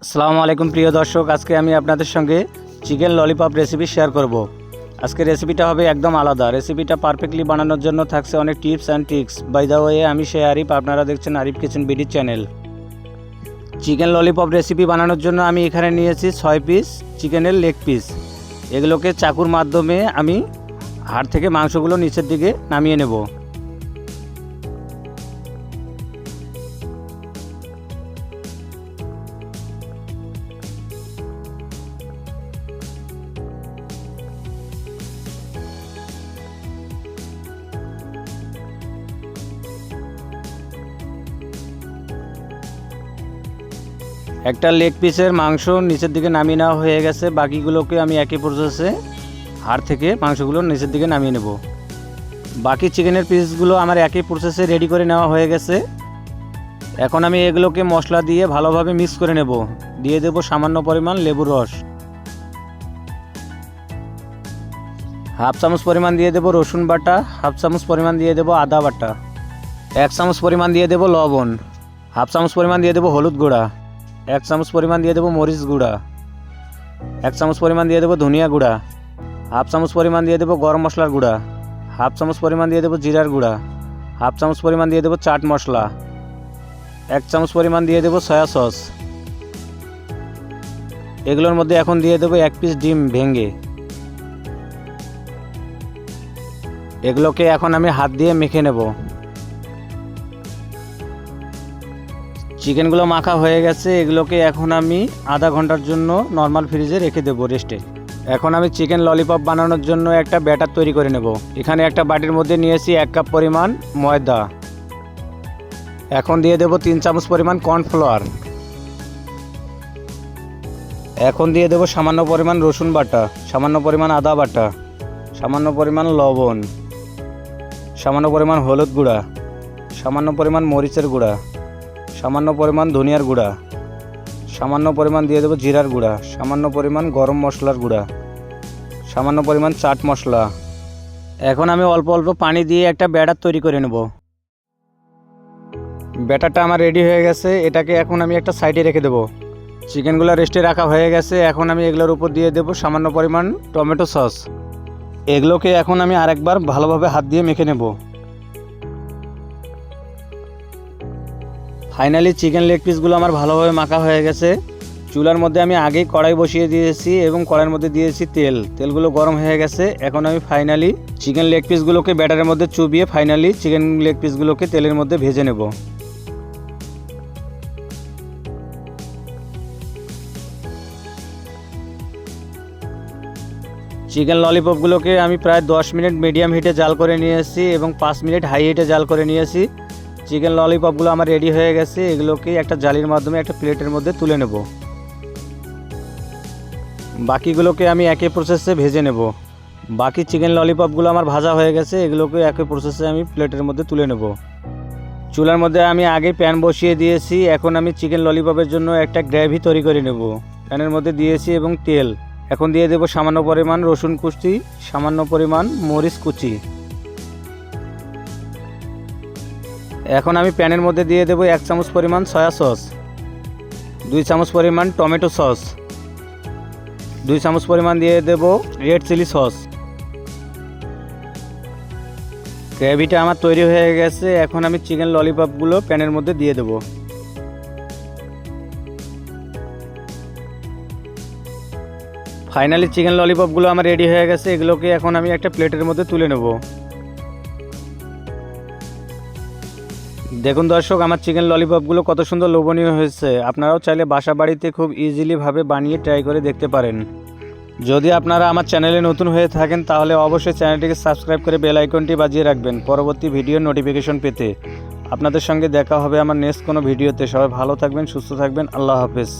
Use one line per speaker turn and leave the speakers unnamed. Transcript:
আসসালামু আলাইকুম প্রিয় দর্শক, আজকে আমি আপনাদের সঙ্গে চিকেন ললিপপ রেসিপি শেয়ার করব। আজকে রেসিপিটা হবে একদম আলাদা। রেসিপিটা পারফেক্টলি বানানোর জন্য থাকছে অনেক tips and tricks. By the way, আমি আরিফ, আপনারা দেখছেন Arif kitchen BD channel. Chicken lollipop recipe বানানোর জন্য আমি এখানে নিয়েছি 6 পিস চিকেনের লেগ পিস। এগুলোকে চাকুর মাধ্যমে আমি হাড় থেকে মাংসগুলো নিচের দিকে নামিয়ে নেব। একটা লেগ পিসের মাংস নিচের দিকে নামিয়ে নেওয়া হয়ে গেছে। বাকিগুলোকে আমি একই প্রসেসে হাড় থেকে মাংসগুলো নিচের দিকে নামিয়ে নেব। বাকি চিকেনের পিসগুলো আমার একই প্রসেসে রেডি করে নেওয়া হয়ে গেছে। এখন আমি এগুলোকে মশলা দিয়ে ভালোভাবে মিক্স করে নেব। দিয়ে দেব সামান্য পরিমাণ লেবুর রস, হাফ চামচ পরিমাণ দিয়ে দেব রসুন বাটা, হাফ চামচ পরিমাণ দিয়ে দেব আদা বাটা, 1 চামচ পরিমাণ দিয়ে দেব লবণ, হাফ চামচ পরিমাণ দিয়ে দেব হলুদ গুঁড়া, 1 চামচ পরিমাণ দিয়ে দেব মরিচ গুঁড়া, 1 চামচ পরিমাণ দিয়ে দেব ধনিয়া গুঁড়া, হাফ চামচ পরিমাণ দিয়ে দেব গরম মশলার গুঁড়া, হাফ চামচ পরিমাণ দিয়ে দেব জিরার গুঁড়া, হাফ চামচ পরিমাণ দিয়ে দেব চাট মশলা, 1 চামচ পরিমাণ দিয়ে দেব সয়া সস। এগুলোর মধ্যে এখন দিয়ে দেব 1 পিস ডিম ভেঙে। এগুলোকে এখন আমি হাত দিয়ে মেখে নেব। চিকেনগুলো মাখা হয়ে গেছে। এগুলোকে এখন আমি আধা ঘন্টার জন্য নর্মাল ফ্রিজে রেখে দেবো রেস্টে। এখন আমি চিকেন ললিপপ বানানোর জন্য একটা ব্যাটার তৈরি করে নেব। এখানে একটা বাটির মধ্যে নিয়েছি 1 কাপ পরিমাণ ময়দা। এখন দিয়ে দেব 3 চামচ পরিমাণ কর্নফ্লাওয়ার। এখন দিয়ে দেব সামান্য পরিমাণ রসুন বাটা, সামান্য পরিমাণ আদা বাটা, সামান্য পরিমাণ লবণ, সামান্য পরিমাণ হলুদ গুঁড়া, সামান্য পরিমাণ মরিচের গুঁড়া, সামান্য পরিমাণ ধনিয়ার গুঁড়া, সামান্য পরিমাণ দিয়ে দেবো জিরার গুঁড়া, সামান্য পরিমাণ গরম মশলার গুঁড়া, সামান্য পরিমাণ চাট মশলা। এখন আমি অল্প অল্প পানি দিয়ে একটা ব্যাটার তৈরি করে নেব। ব্যাটারটা আমার রেডি হয়ে গেছে। এটাকে এখন আমি একটা সাইডে রেখে দেবো। চিকেনগুলো রেস্টে রাখা হয়ে গেছে। এখন আমি এগুলোর উপর দিয়ে দেবো সামান্য পরিমাণ টমেটো সস। এগুলোকে এখন আমি আরেকবার ভালোভাবে হাত দিয়ে মেখে নেব। ফাইনালি চিকেন লেগ পিসগুলো আমার ভালোভাবে মাখা হয়ে গেছে। চুলার মধ্যে আমি আগেই কড়াই বসিয়ে দিয়েছি এবং কড়াইয়ের মধ্যে দিয়েছি তেলগুলো গরম হয়ে গেছে। এখন আমি ফাইনালি চিকেন লেগ পিসগুলোকে ব্যাটারের মধ্যে চুবিয়ে ফাইনালি চিকেন লেগ পিসগুলোকে তেলের মধ্যে ভেজে নেব। চিকেন ললিপপগুলোকে আমি প্রায় 10 মিনিট মিডিয়াম হিটে জাল করে নিয়েছি এবং 5 মিনিট হাই হিটে জাল করে নিয়েছি। চিকেন ললিপপগুলো আমার রেডি হয়ে গেছে। এগুলোকে একটা জালির মাধ্যমে একটা প্লেটের মধ্যে তুলে নেব। বাকিগুলোকে আমি একই প্রসেসে ভেজে নেব। বাকি চিকেন ললিপপগুলো আমার ভাজা হয়ে গেছে। এগুলোকে একই প্রসেসে আমি প্লেটের মধ্যে তুলে নেব। চুলার মধ্যে আমি আগে প্যান বসিয়ে দিয়েছি। এখন আমি চিকেন ললিপপের জন্য একটা গ্রেভি তৈরি করে নেব। প্যানের মধ্যে দিয়েছি এবং তেল। এখন দিয়ে দেব সামান্য পরিমাণ রসুন কুচি, সামান্য পরিমাণ মরিচ কুচি। এখন আমি প্যানের মধ্যে দিয়ে দেব 1 চামচ পরিমাণ সয়া সস, 2 চামচ পরিমাণ টমেটো সস, 2 চামচ পরিমাণ দিয়ে দেব রেড চিলি সস। গ্রেভিটা আমার তৈরি হয়ে গেছে। এখন আমি চিকেন ললিপপগুলো প্যানের মধ্যে দিয়ে দেব। ফাইনালি চিকেন ললিপপগুলো আমার রেডি হয়ে গেছে। এগুলোকে এখন আমি একটা প্লেটের মধ্যে তুলে নেব। দেখুন দর্শক, আমার চিকেন ললিপপগুলো কত সুন্দর লোভনীয় হয়েছে। আপনারাও চাইলে বাসা বাড়িতে খুব ইজিলিভাবে বানিয়ে ট্রাই করে দেখতে পারেন। যদি আপনারা আমার চ্যানেলে নতুন হয়ে থাকেন তাহলে অবশ্যই চ্যানেলটিকে সাবস্ক্রাইব করে বেল আইকনটি বাজিয়ে রাখবেন পরবর্তী ভিডিওর নোটিফিকেশন পেতে। আপনাদের সঙ্গে দেখা হবে আমার নেক্সট কোনো ভিডিওতে। সবাই ভালো থাকবেন, সুস্থ থাকবেন। আল্লাহ হাফেজ।